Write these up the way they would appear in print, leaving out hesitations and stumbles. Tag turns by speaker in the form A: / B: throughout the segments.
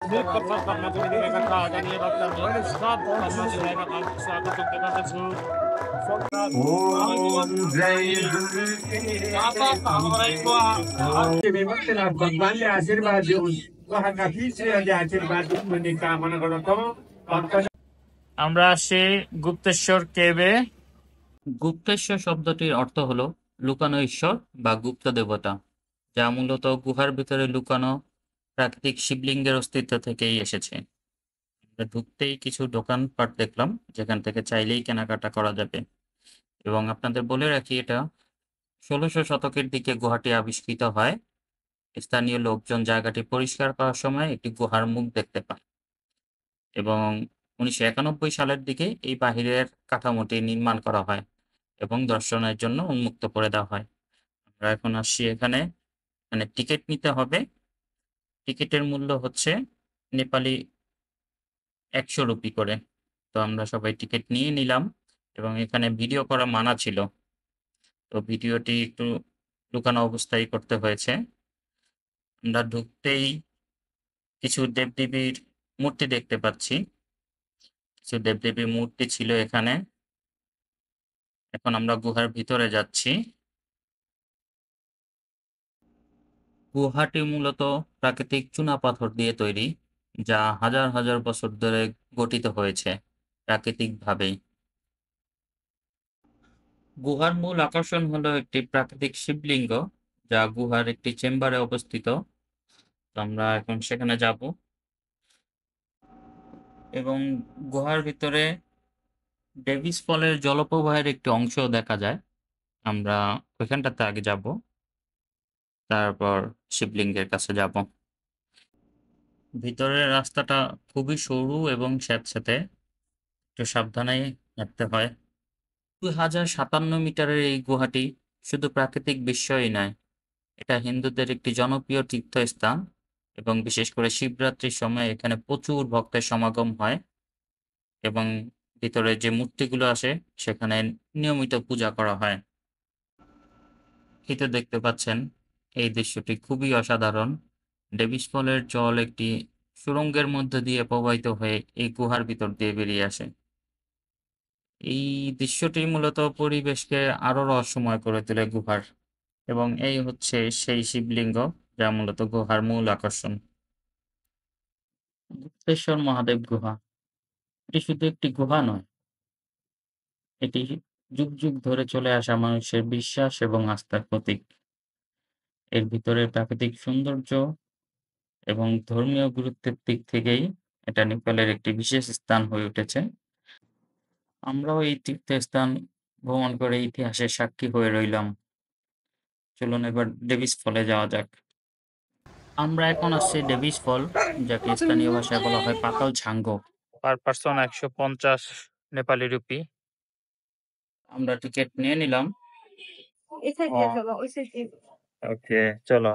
A: ओम जय भगवानले आशीर्वाद देऊन उहाँका पितृहरूले आशीर्वाद दिउन् भन्ने कामना गर्दछौँ।
B: আমরা আসি গুপ্তেশ্বর কেবে। গুপ্তেশ্বর শব্দটির অর্থ হলো লুকানো ঈশ্বর বা গুপ্ত দেবতা, যা মূলত গুহার ভিতরে লুকানো প্রাকৃতিক শিবলিঙ্গের অস্তিত্ব থেকেই এসেছে। আমরা ঢুকতেই কিছু দোকানপাট দেখলাম, যেখান থেকে চাইলেই কেনাকাটা করা যাবে। এবং আপনাদের বলে রাখি, এটা ১৬০০ শতকের দিকে গুহাটি আবিষ্কৃত হয়। স্থানীয় লোকজন জায়গাটি পরিষ্কার করার সময় একটি গুহার মুখ দেখতে পায় এবং ১৯৯১ সালের দিকে এই বাহিরের কাঠামোটি নির্মাণ করা হয় এবং দর্শনের জন্য উন্মুক্ত করে দেওয়া হয়। আমরা এখন আসছি এখানে টিকিট নিতে হবে। টিকিটের মূল্য হচ্ছে নেপালি ১০০ রুপি করে। তো আমরা সবাই টিকিট নিয়ে নিলাম এবং এখানে ভিডিও করা মানা ছিল, তো ভিডিওটি একটু লুকানো অবস্থায় করতে হয়েছে। আমরা ঢুকতেই কিছু দেবদেবীর মূর্তি দেখতে পাচ্ছি। কিছু দেবদেবীর মূর্তি ছিল এখানে। এখন আমরা গুহার ভিতরে যাচ্ছি। গুহাটি মূলত প্রাকৃতিক চুনাপাথর দিয়ে তৈরি, যা হাজার হাজার বছর ধরে গঠিত হয়েছে প্রাকৃতিকভাবেই। গুহার মূল আকর্ষণ হলো একটি প্রাকৃতিক শিবলিঙ্গ, যা গুহার একটি চেম্বারে অবস্থিত। তো আমরা এখন সেখানে যাব এবং গুহার ভিতরে ডেভিস ফলের জলপ্রবাহের একটি অংশ দেখা যায়। আমরা ওইখানটাতে আগে যাব, তারপর শিবলিঙ্গের কাছে যাব। ভিতরের রাস্তাটা খুবই সরু এবং স্যাঁতস্যাঁতে, একটু সাবধানেই হাঁটতে হয়। ২০৫৭ মিটারের এই গুহাটি শুধু প্রাকৃতিক বিস্ময়ই নয়, এটা হিন্দুদের একটি জনপ্রিয় তীর্থস্থান এবং বিশেষ করে শিবরাত্রির সময় এখানে প্রচুর ভক্তের সমাগম হয় এবং ভিতরে যে মূর্তিগুলো আসে সেখানে নিয়মিত পূজা করা হয়। এই তো দেখতে পাচ্ছেন, এই দৃশ্যটি খুবই অসাধারণ। ডেভিস ফলের জল একটি সুড়ঙ্গের মধ্যে দিয়ে প্রবাহিত হয়ে এই গুহার ভিতর দিয়ে বেরিয়ে আসে। এই দৃশ্যটি মূলত পরিবেশকে আরো রহস্যময় করে তোলে গুহার, এবং এই হচ্ছে সেই শিবলিঙ্গ যা মূলত গুহার মূল আকর্ষণ। গুপ্তেশ্বর মহাদেব গুহা এটি শুধু একটি গুহা নয়, এটি যুগ যুগ ধরে চলে আসা মানুষের বিশ্বাস এবং আস্থার প্রতীক। এর ভিতরের প্রাকৃতিক সৌন্দর্য এবং ধর্মীয় গুরুত্বের দিক থেকেই এটা নেপালের একটি বিশেষ স্থান হয়ে উঠেছে। আমরাও এই তীর্থস্থান ভ্রমণ করে ইতিহাসের সাক্ষী হয়ে রইলাম। চলুন এবার ডেভিস ফলে যাওয়া যাক। আমরা এখন আসছি ডেভিস ফল, যাকে স্থানীয় ভাষায় বলা হয় Patale Chhango. Per person ১৫০ Nepali rupee. আমরা টিকিট নিয়ে নিলাম। ওকে, চলো।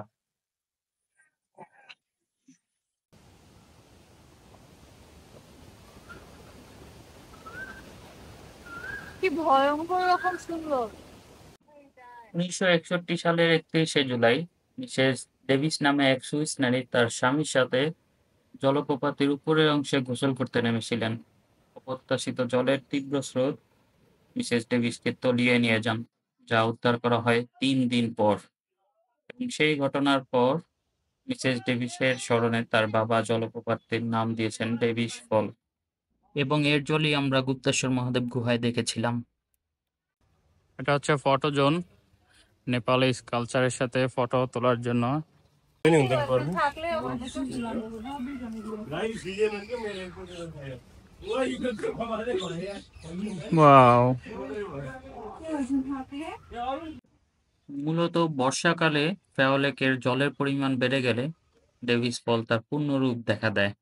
C: কি ভয়ঙ্কর রকম সুন্দর।
B: ১৯৬১ সালের ৩১শে জুলাই মিসেস ডেভিস নামে এক সুইস নারী তার স্বামীর সাথে জলপ্রপাতের উপরের অংশে গোসল করতে নেমেছিলেন। অপ্রত্যাশিত জলের তীব্র স্রোত মিসেস ডেভিসকে তলিয়ে নিয়ে যান, যা উদ্ধার করা হয় ৩ দিন পর। এবং সেই ঘটনার পর মিসেস ডেভিসের স্মরণে তার বাবা জলপ্রপাতটির নাম দিয়েছেন ডেভিস ফল, এবং এর জলই আমরা গুপ্তেশ্বর মহাদেব গুহায় দেখেছিলাম। এটা হচ্ছে ফটো জোন, নেপালি কালচারের সাথে ফটো তোলার জন্য। ওয়াও! মূলত বর্ষাকালে ফেও লেকের জলের পরিমাণ বেড়ে গেলে ডেভিস ফল তার পূর্ণ রূপ দেখা দেয়।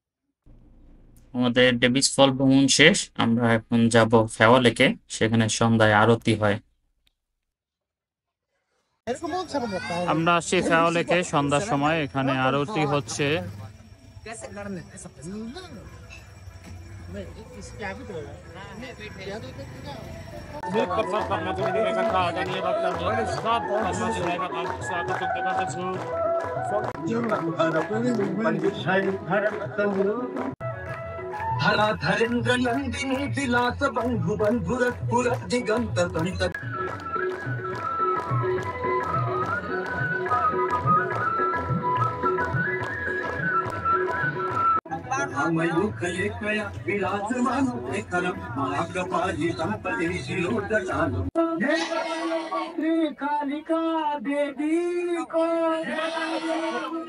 B: আমাদের ডেভিস ফল ভ্রমণ শেষ, আমরা এখন যাব ফেও লেকে। সেখানে সন্ধ্যায় আরতি হয়। আমরা আসছি ফেও লেকে সন্ধ্যার সময়, এখানে আরতি হচ্ছে।
D: धरेंद्र नंदिनी विलास बंधु बंधुरत पुरत दिगंत तंत मयूखलेखया विलासमानो एकरम महाकपाली संपदे शिरोदशालो श्री कालिका देवी को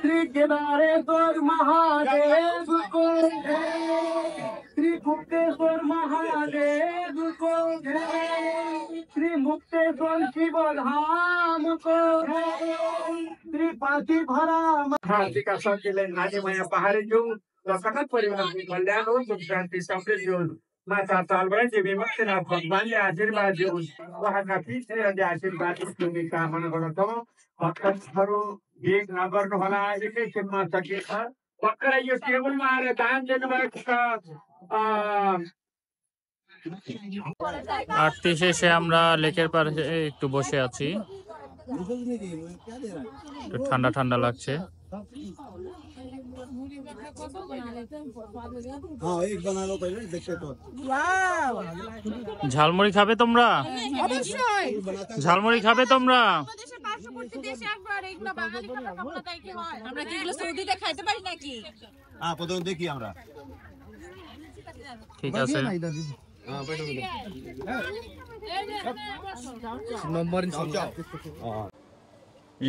D: श्री केदारेश्वर महादेव को श्री गुप्तेश्वर महादेव को श्री मुक्तेश्वर शिव धाम को श्री पाची भरा
A: हार्दिक असं केले नागेमाया पहाडी घेऊन लोकांना परिवाराची कल्याण होऊन सुख शांती समृद्धी घेऊन माता चालवायचे विमुक्तीनाथ भगवानले आशीर्वाद देऊन उहाँका पिछले आशीर्वाद तुम्ही कामना गर्दछौ भक्तहरू एक नगर्नुहोला एकैछिनमा सकिन्छ भर्खरै यो टेबलमा आएर दान दिनुभएको छ
B: আরতি শেষে আমরা লেকের পাড়ে একটু বসে আছি, একটু ঠান্ডা ঠান্ডা লাগছে। ঝালমুড়ি খাবে তোমরা? ঝালমুড়ি খাবে তোমরা?
E: দেখি আমরা,
B: ঠিক আছে।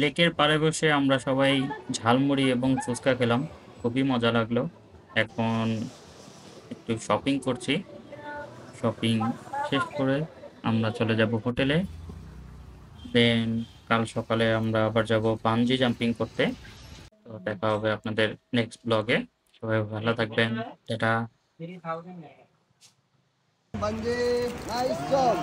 B: লেকের পাড়ে বসে আমরা সবাই ঝালমুড়ি এবং ফুচকা খেলাম, খুবই মজা লাগলো। এখন একটু শপিং করছি, শপিং শেষ করে আমরা চলে যাব হোটেলে। দেন কাল সকালে আমরা আবার যাব বানজি জাম্পিং করতে। তো দেখা হবে আপনাদের নেক্সট ব্লগে। সবাই ভালো থাকবেন, টাটা।
E: Banje, nice job.